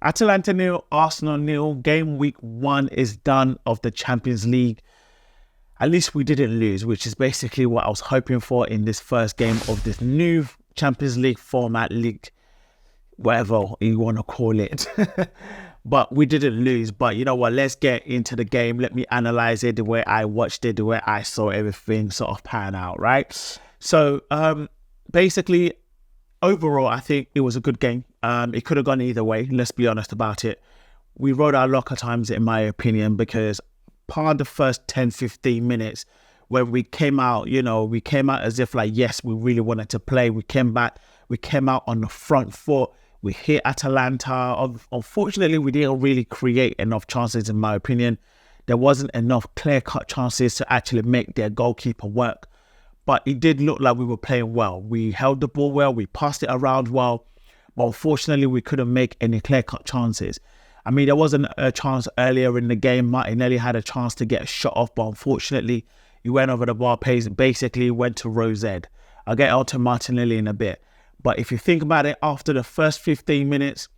Atalanta nil, Arsenal nil. Game week 1 is done of the Champions League. At least we didn't lose, which is basically what I was hoping for in this first game of this new Champions League format, league, whatever you want to call it. But we didn't lose. But you know what? Let's get into the game. Let me analyze it the way I watched it, the way I saw everything sort of pan out, right? So basically, overall, I think it was a good game. It could have gone either way. Let's be honest about it. We rode our luck at times, in my opinion, because part of the first 10, 15 minutes when we came out, we came out as if like, yes, we really wanted to play. We came out on the front foot. We hit Atalanta. Unfortunately, we didn't really create enough chances, in my opinion. There wasn't enough clear-cut chances to actually make their goalkeeper work. But it did look like we were playing well. We held the ball well. We passed it around well. But unfortunately, we couldn't make any clear-cut chances. I mean, there wasn't a chance earlier in the game. Martinelli had a chance to get a shot off, but unfortunately, he went over the bar, basically went to Rose Ed. I'll get on to Martinelli in a bit. But if you think about it, after the first 15 minutes,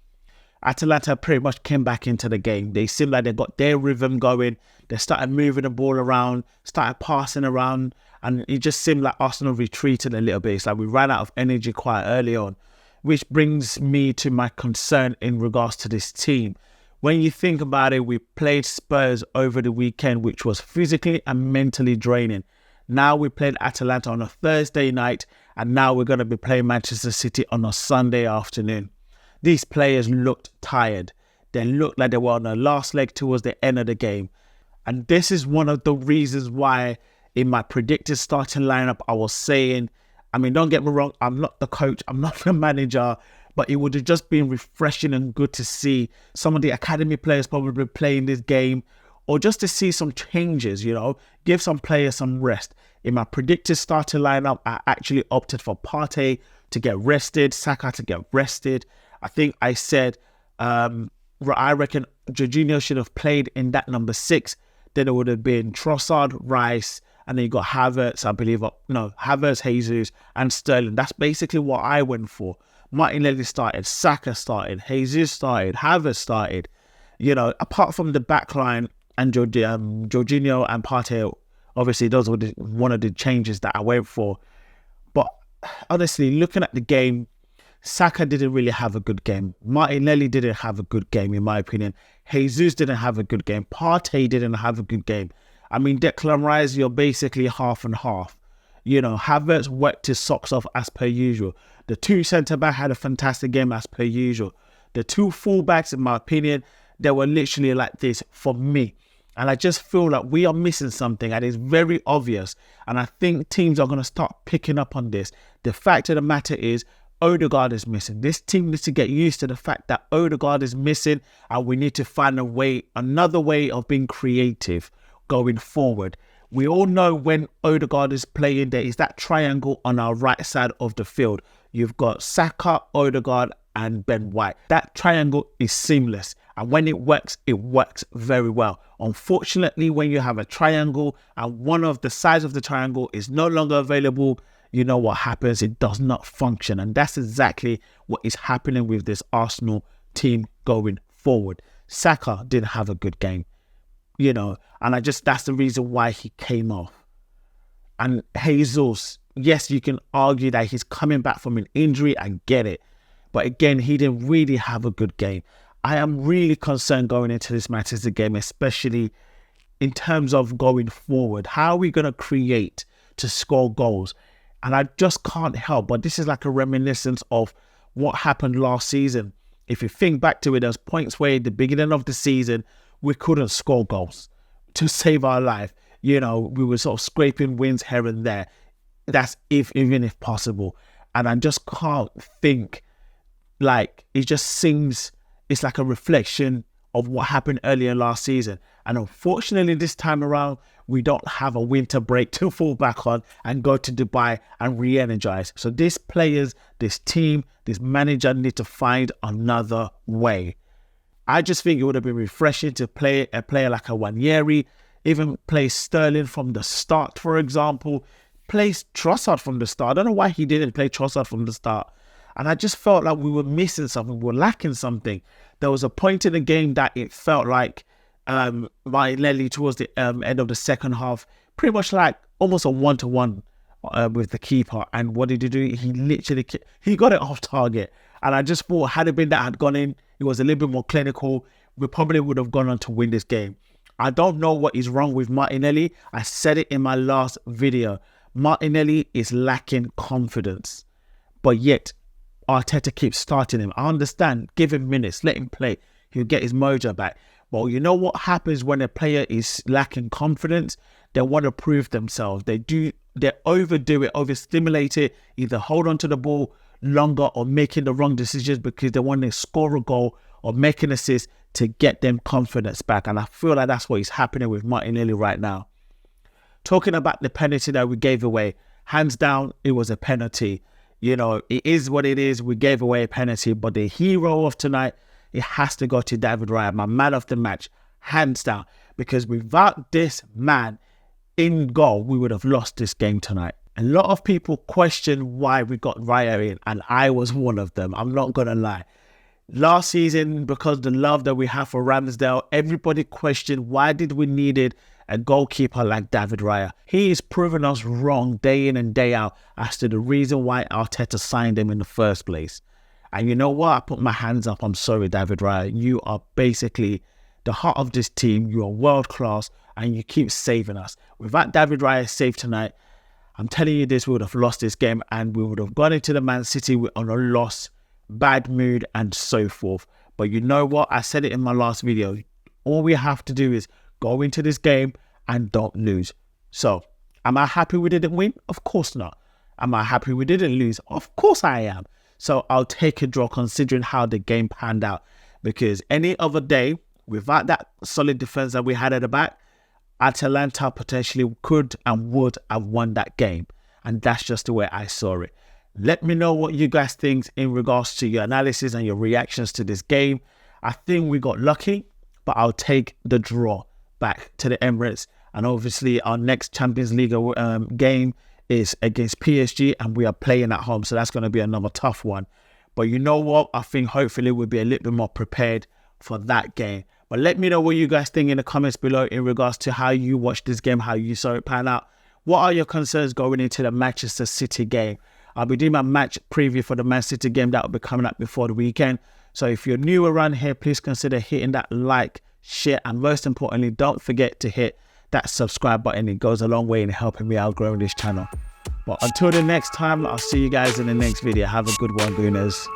Atalanta pretty much came back into the game. They seemed like they got their rhythm going. They started moving the ball around, started passing around, and it just seemed like Arsenal retreated a little bit. It's like we ran out of energy quite early on, which brings me to my concern in regards to this team. When you think about it, we played Spurs over the weekend, which was physically and mentally draining. Now we played Atalanta on a Thursday night, and now we're going to be playing Manchester City on a Sunday afternoon. These players looked tired. They looked like they were on the last leg towards the end of the game. And this is one of the reasons why in my predicted starting lineup, I was saying, I mean, don't get me wrong, I'm not the coach, I'm not the manager, but it would have just been refreshing and good to see some of the academy players probably playing this game, or just to see some changes, give some players some rest. In my predicted starting lineup, I actually opted for Partey to get rested, Saka to get rested. I think I said, I reckon Jorginho should have played in that number 6. Then it would have been Trossard, Rice, and then you got Havertz, I believe. No, Havertz, Jesus, and Sterling. That's basically what I went for. Martinelli started, Saka started, Jesus started, Havertz started. Apart from the backline and Jorginho and Partey, obviously those were one of the changes that I went for. But honestly, looking at the game, Saka didn't really have a good game. Martinelli didn't have a good game, in my opinion. Jesus didn't have a good game. Partey didn't have a good game. I mean, Declan Rice, you're basically half and half. Havertz worked his socks off as per usual. The 2 centre-back had a fantastic game as per usual. The 2 full-backs, in my opinion, they were literally like this for me. And I just feel like we are missing something, and it's very obvious. And I think teams are going to start picking up on this. The fact of the matter is, Odegaard is missing. This team needs to get used to the fact that Odegaard is missing, and we need to find another way of being creative going forward. We all know when Odegaard is playing, there is that triangle on our right side of the field. You've got Saka, Odegaard, and Ben White. That triangle is seamless, and when it works very well. Unfortunately, when you have a triangle and one of the sides of the triangle is no longer available, you know what happens? It does not function, and that's exactly what is happening with this Arsenal team going forward. Saka didn't have a good game, and that's the reason why he came off. And Jesus, yes, you can argue that he's coming back from an injury, I get it. But again, he didn't really have a good game. I am really concerned going into this Manchester game, especially in terms of going forward. How are we going to create to score goals? And I just can't help, but this is like a reminiscence of what happened last season. If you think back to it, there's points where at the beginning of the season, we couldn't score goals to save our life. We were sort of scraping wins here and there. That's even if possible. And I just can't think, like, it just seems it's like a reflection of what happened earlier last season. And unfortunately, this time around, we don't have a winter break to fall back on and go to Dubai and re-energize. So these players, this team, this manager need to find another way. I just think it would have been refreshing to play a player like a Wanyeri, even play Sterling from the start, for example. Play Trossard from the start. I don't know why he didn't play Trossard from the start. And I just felt like we were missing something, we were lacking something. There was a point in the game that it felt like Martinelli towards the end of the second half, pretty much like almost a one-to-one with the keeper. And what did he do? He literally, he got it off target. And I just thought, had it been that had gone in, it was a little bit more clinical, we probably would have gone on to win this game. I don't know what is wrong with Martinelli. I said it in my last video. Martinelli is lacking confidence. But yet, Arteta keeps starting him. I understand. Give him minutes. Let him play. He'll get his mojo back. Well, you know what happens when a player is lacking confidence? They want to prove themselves. They overdo it, overstimulate it, either hold on to the ball longer or making the wrong decisions because they want to score a goal or make an assist to get them confidence back. And I feel like that's what is happening with Martinelli right now. Talking about the penalty that we gave away, hands down, it was a penalty. You know, it is what it is. We gave away a penalty, but the hero of tonight, it has to go to David Raya, my man of the match, hands down. Because without this man in goal, we would have lost this game tonight. A lot of people question why we got Raya in, and I was one of them. I'm not going to lie. Last season, because the love that we have for Ramsdale, everybody questioned why did we needed a goalkeeper like David Raya. He is proving us wrong day in and day out as to the reason why Arteta signed him in the first place. And you know what? I put my hands up. I'm sorry, David Raya. You are basically the heart of this team. You are world class and you keep saving us. Without David Raya's save tonight, I'm telling you this, we would have lost this game and we would have gone into the Man City on a loss, bad mood and so forth. But you know what? I said it in my last video. All we have to do is go into this game and don't lose. So, am I happy we didn't win? Of course not. Am I happy we didn't lose? Of course I am. So, I'll take a draw considering how the game panned out. Because any other day, without that solid defense that we had at the back, Atalanta potentially could and would have won that game. And that's just the way I saw it. Let me know what you guys think in regards to your analysis and your reactions to this game. I think we got lucky, but I'll take the draw back to the Emirates. And obviously our next Champions League game is against PSG and we are playing at home. So that's going to be another tough one. But you know what? I think hopefully we'll be a little bit more prepared for that game. But let me know what you guys think in the comments below in regards to how you watched this game, how you saw it pan out. What are your concerns going into the Manchester City game? I'll be doing my match preview for the Man City game that will be coming up before the weekend. So if you're new around here, please consider hitting that like, share, and most importantly, don't forget to hit that subscribe button. It goes a long way in helping me out growing this channel. But until the next time, I'll see you guys in the next video. Have a good one, Gooners.